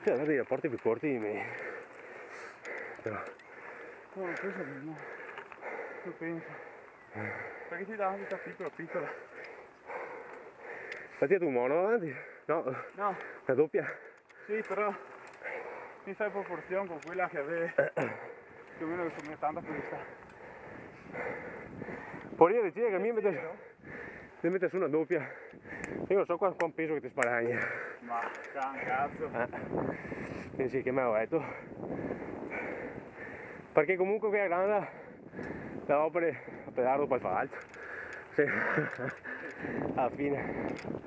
Sì, avere dei rapporti più corti di me. Però. No, non penso di no. Io penso. Perché ti dà una vita piccola. Infatti tu mono avanti? No. No. La doppia? Sì, però mi fai proporzione con quella che aveva più o meno che sono 80 questa. Puoi dire che mi mette su una doppia. Io non so quanto peso che ti sparagna. Ma cazzo. Quindi sì, che me l'ho detto. Perché comunque qui a Granda le opere a pedale poi fa altro. Sì. Alla fine.